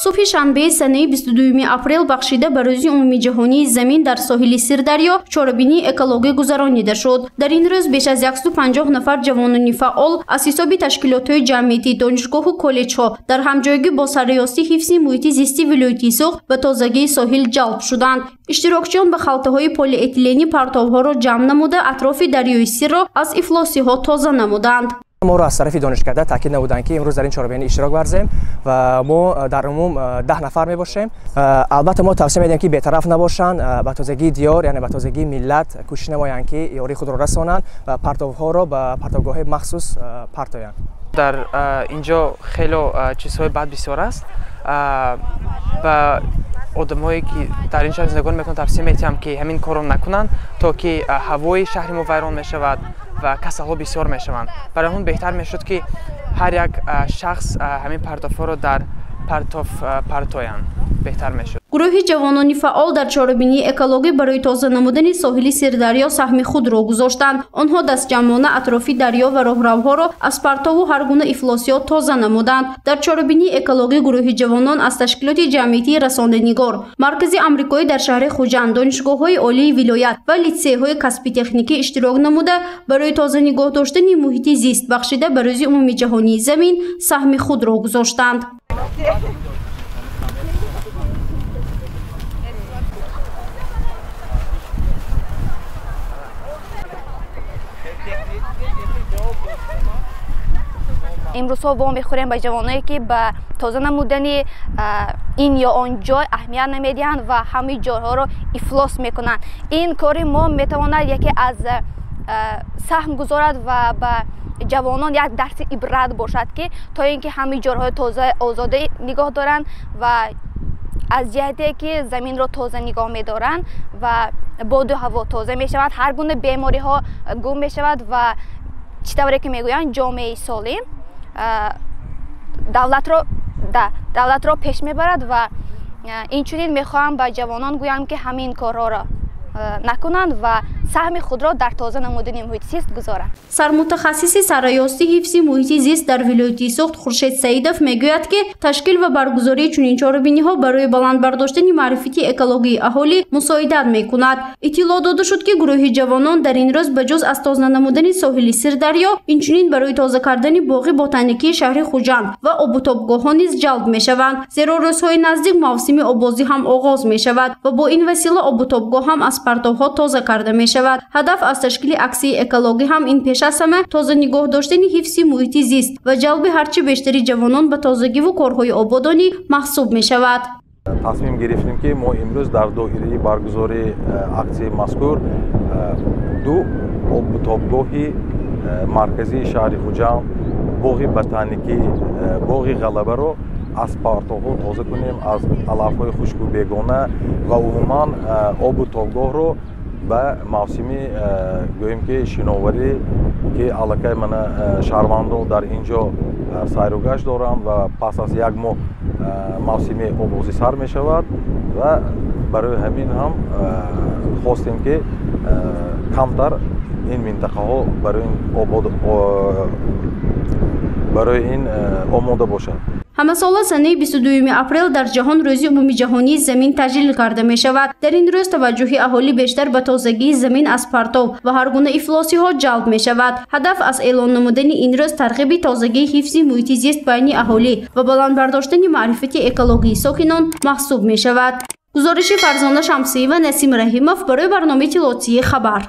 صبح شنبه سنه 22 اپریل بخشیده به روز عمومی جهانی زمین در ساحل سیردریا چهاربینی اکولوژی گذرانیده شد. در این روز بیش از 150 نفر جوانان فعال از حساب تشکیلات‌های جمعیتی دانشگاه و کالج‌ها در همجایگی با سرراستی حفظ محیط زیستی ولایت سوخت به تازگی ساحل جلب شدند. اشتراکچیان به خلطه‌های پلی اتیلنی پرتوها را جمع نموده اطراف دریای سیر را از افلاسی‌ها تازه نمودند. ما رو از طرف دانشکده تاکید نمودند که امروز در این چهاربینی اشتراک ورزیم و ما در عموم 10 نفر می باشیم. البته ما توصیه میدیم که بی‌طرف نباشند، به تازگی دیار یعنی به تازگی ملت کوشش نمایند که یاری خود را رسانند و پرتوها را به پرتوگاه مخصوص پرتویند. در اینجا خیلی چیزهای بد بسیار است و آدمایی که در این شهر زندگی میکنند توصیه میدیم که همین کارو نکنند تا که هوای شهر ما ویران میشود و کسل‌ها بسیار میشوند. برای اون بهتر میشد که هر یک شخص همین پرتوها را در پرتویند بهتر میشد. گروه جوانان فعال در چهاربینی اکولوژی برای تازه نمودن ساحل سیردریا سهم خود را گذاشتند. آنها دست جمعانه اطراف دریا و راهروها را از پرتو و هر گونه افلاسیات تازه نمودند. در چهاربینی اکولوژی گروه جوانان از تشکیلات جمعیتی رسانه‌نگار، مرکز آمریکایی در شهر خوجند، دانشگاه‌های عالی ولایت و لیسه‌های کسبی تکنیکی اشتراک نموده برای تازه نگاه داشتن محیط زیست بخشیده به روز عمومی جهانی زمین سهم خود را گذاشتند. امروز ها وام میخوریم به جوانایی که به تازه نمودن این یا آن جای اهمیت نمیدهند و همه جاها را افلاس میکنند. این کار ما میتواند یکی از سهم گذارد و به جوانان یک درس عبرت باشد که تا اینکه همه جاهای تازه آزاده نگاه دارند و از جهتی که زمین را تازه نگاه می‌دارند و باد و هوا تازه می‌شود، هر گونه بیماری ها گم می‌شود و چطوری که میگویند جامعه سالم دولت را پیش میبرد و اینچنین میخواهم به جوانان گویم که همین کارها را نکنند و سهم خود را در تازه نمودن محیط زیست گذارند. سرمتخصص سرراستی حفظ محیط زیست در ولایت سوخت خورشید سعیدов میگوید که تشکیل و برگزاری چنین چهاربینی‌ها برای بلند برداشتن معرفتی اکولوژی اهالی مساعدت میکند. اطلاع داده شد که گروه جوانان در این روز بجز از تازه نمودن ساحل سیردریا اینچنین برای تازه کردن باغ بوتانیکی شهر خوجند و آب و تابگاه‌ها نیز جلب میشوند، زیرا روزهای نزدیک موسم آبازی هم آغاز میشود و با این وسیله آب و تابگاه هم از پرتوها تازه کرده میشود. هدف از تشکیل اکسی اکولوژی هم این پیش از همه تازه نگاه داشتن حفظ محیط زیست و جلب هرچه بیشتری جوانان به تازگی و کارهای آبادانی محسوب می شود. تصمیم گرفتیم که ما امروز در دایره برگزاری اکسی مذکور دو آب و تابگاه مرکزی شهر خوجند، باغ بوتانیکی، باغ غلبه رو از پرتوها تازه کنیم، از علف‌های خشک و بیگانه و عموما آب و تابگاه رو به موسمی گوییم که شناوری که علاقه من شهروندان در اینجا سیر و گشت دارند و پس از یک ماه موسمی آبازی سر می شود و برای همین هم خواستیم که کمتر این منطقه ها برای این آماده باشد. همه سال سنه 22 اپریل در جهان روز عمومی جهانی زمین تجلیل کرده می شود. در این روز توجه اهالی بیشتر به تازگی زمین از پرتو و هر گونه افلاسی ها جلب می شود. هدف از اعلان نمودن این روز ترغیب تازگی حفظ محیط زیست بین اهالی و بلند برداشتن معرفتی اکولوژی ساکنان محسوب می شود. گزارش فرزانه شمسی و نسیم رحیمов برای برنامه اطلاعاتی خبر.